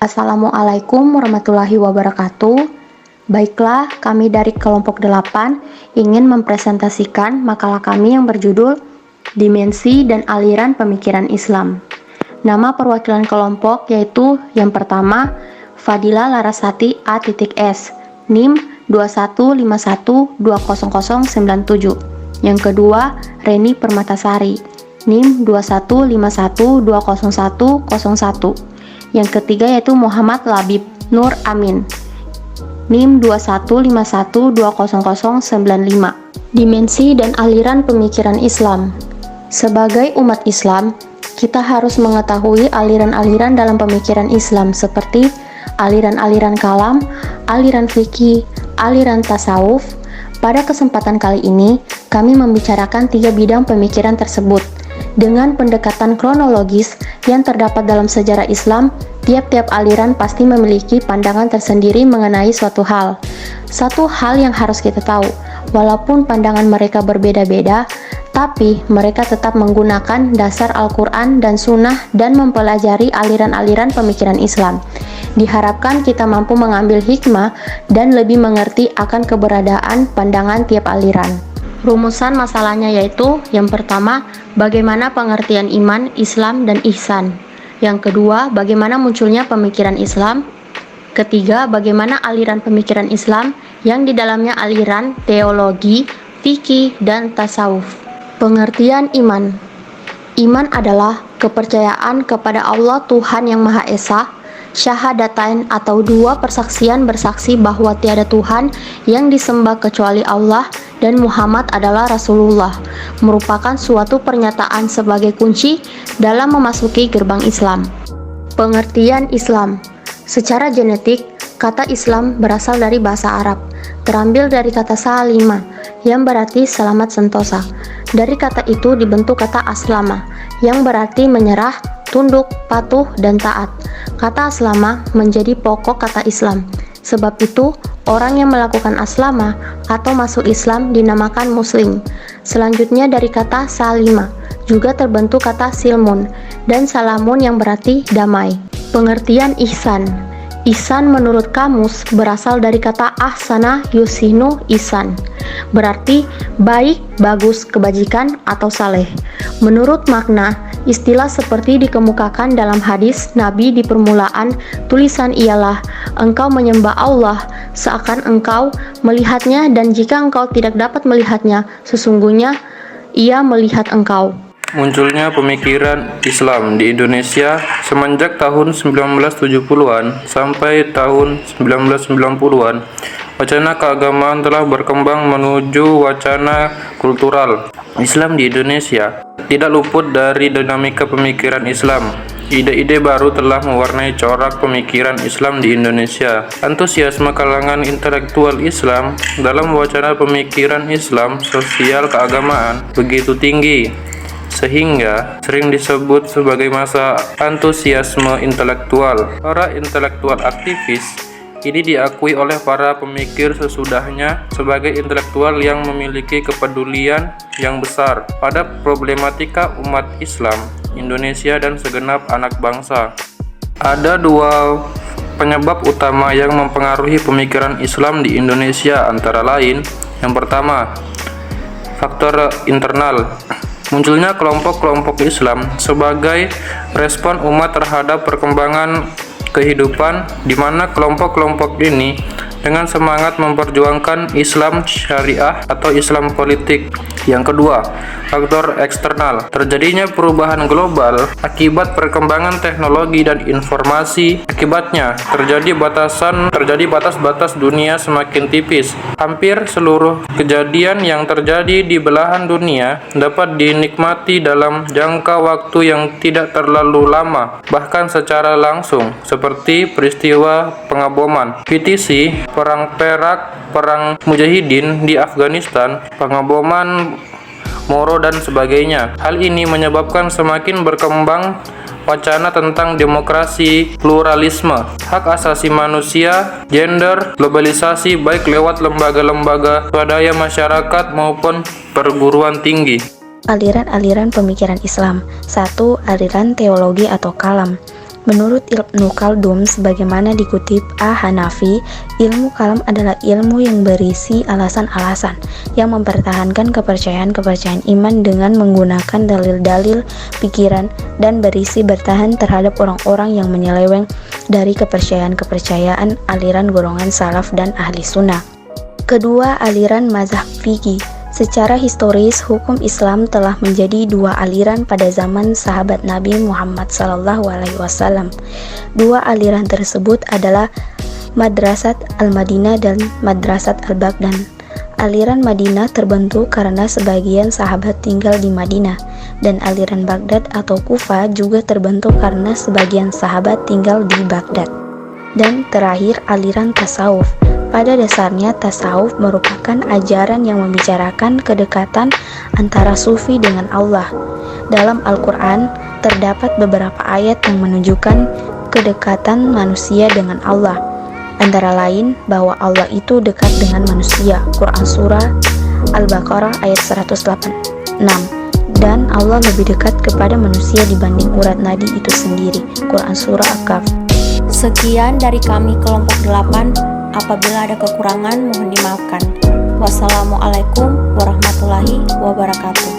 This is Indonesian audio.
Assalamualaikum warahmatullahi wabarakatuh. Baiklah, kami dari kelompok 8 ingin mempresentasikan makalah kami yang berjudul Dimensi dan Aliran Pemikiran Islam. Nama perwakilan kelompok yaitu yang pertama Fadila Larasati A.S, NIM 2151200097. Yang kedua Reni Permatasari, NIM 2151200101. Yang ketiga yaitu Muhammad Labib Nur Amin, NIM 2151200095. Dimensi dan aliran pemikiran Islam. Sebagai umat Islam, kita harus mengetahui aliran-aliran dalam pemikiran Islam seperti aliran-aliran kalam, aliran fikih, aliran tasawuf. Pada kesempatan kali ini, kami membicarakan 3 bidang pemikiran tersebut. Dengan pendekatan kronologis yang terdapat dalam sejarah Islam, tiap-tiap aliran pasti memiliki pandangan tersendiri mengenai suatu hal. Satu hal yang harus kita tahu, walaupun pandangan mereka berbeda-beda, tapi mereka tetap menggunakan dasar Al-Quran dan Sunnah dan mempelajari aliran-aliran pemikiran Islam. Diharapkan kita mampu mengambil hikmah dan lebih mengerti akan keberadaan pandangan tiap aliran. Rumusan masalahnya yaitu yang pertama, bagaimana pengertian iman, Islam, dan ihsan. Yang kedua, bagaimana munculnya pemikiran Islam. Ketiga, bagaimana aliran pemikiran Islam yang di dalamnya aliran teologi, fikih, dan tasawuf. Pengertian iman. Iman adalah kepercayaan kepada Allah Tuhan yang Maha Esa, syahadatain atau 2 persaksian bersaksi bahwa tiada Tuhan yang disembah kecuali Allah dan Muhammad adalah Rasulullah, merupakan suatu pernyataan sebagai kunci dalam memasuki gerbang Islam. Pengertian Islam. Secara genetik, kata Islam berasal dari bahasa Arab, terambil dari kata salima, yang berarti selamat sentosa. Dari kata itu dibentuk kata aslama, yang berarti menyerah, tunduk, patuh, dan taat. Kata aslama menjadi pokok kata Islam. Sebab itu, orang yang melakukan aslama atau masuk Islam dinamakan muslim. Selanjutnya dari kata salima, juga terbentuk kata silmun, dan salamun yang berarti damai. Pengertian ihsan. Ihsan menurut kamus berasal dari kata ahsana yusinu ihsan, berarti baik, bagus, kebajikan, atau saleh. Menurut makna, istilah seperti dikemukakan dalam hadis Nabi di permulaan tulisan ialah, engkau menyembah Allah seakan engkau melihatnya, dan jika engkau tidak dapat melihatnya, sesungguhnya ia melihat engkau. Munculnya pemikiran Islam di Indonesia semenjak tahun 1970-an sampai tahun 1990-an. Wacana keagamaan telah berkembang menuju wacana kultural. Islam di Indonesia tidak luput dari dinamika pemikiran Islam. Ide-ide baru telah mewarnai corak pemikiran Islam di Indonesia. Antusiasme kalangan intelektual Islam dalam wacana pemikiran Islam sosial keagamaan begitu tinggi, sehingga sering disebut sebagai masa antusiasme intelektual. Para intelektual aktivis ini diakui oleh para pemikir sesudahnya sebagai intelektual yang memiliki kepedulian yang besar pada problematika umat Islam, Indonesia, dan segenap anak bangsa. Ada 2 penyebab utama yang mempengaruhi pemikiran Islam di Indonesia, antara lain, yang pertama, faktor internal. Munculnya kelompok-kelompok Islam sebagai respon umat terhadap perkembangan kehidupan, di mana kelompok-kelompok ini dengan semangat memperjuangkan Islam syariah atau Islam politik. Yang kedua, faktor eksternal. Terjadinya perubahan global akibat perkembangan teknologi dan informasi. Akibatnya terjadi batas-batas dunia semakin tipis. Hampir seluruh kejadian yang terjadi di belahan dunia dapat dinikmati dalam jangka waktu yang tidak terlalu lama, bahkan secara langsung, seperti peristiwa pengaboman PTC, Perang Perak, Perang Mujahidin di Afghanistan, pengaboman Moro, dan sebagainya. Hal ini menyebabkan semakin berkembang wacana tentang demokrasi, pluralisme, hak asasi manusia, gender, globalisasi baik lewat lembaga-lembaga swadaya masyarakat maupun perguruan tinggi. Aliran-aliran pemikiran Islam. 1. Aliran teologi atau kalam. Menurut Ibnu Khaldun, sebagaimana dikutip Hanafi, ilmu kalam adalah ilmu yang berisi alasan-alasan yang mempertahankan kepercayaan-kepercayaan iman dengan menggunakan dalil-dalil pikiran dan berisi bertahan terhadap orang-orang yang menyeleweng dari kepercayaan-kepercayaan aliran golongan salaf dan ahli sunnah. Kedua, aliran mazhab fikih. Secara historis, hukum Islam telah menjadi dua aliran pada zaman sahabat Nabi Muhammad SAW. Dua aliran tersebut adalah Madrasat Al-Madinah dan Madrasat Al-Baghdad. Aliran Madinah terbentuk karena sebagian sahabat tinggal di Madinah, dan aliran Baghdad atau Kufa juga terbentuk karena sebagian sahabat tinggal di Baghdad. Dan terakhir, aliran tasawuf. Pada dasarnya, tasawuf merupakan ajaran yang membicarakan kedekatan antara sufi dengan Allah. Dalam Al-Quran, terdapat beberapa ayat yang menunjukkan kedekatan manusia dengan Allah. Antara lain, bahwa Allah itu dekat dengan manusia. Quran Surah Al-Baqarah ayat 186. Dan Allah lebih dekat kepada manusia dibanding urat nadi itu sendiri. Quran Surah Al-Kahf. Sekian dari kami kelompok 8. Apabila ada kekurangan mohon dimaafkan. Wassalamualaikum warahmatullahi wabarakatuh.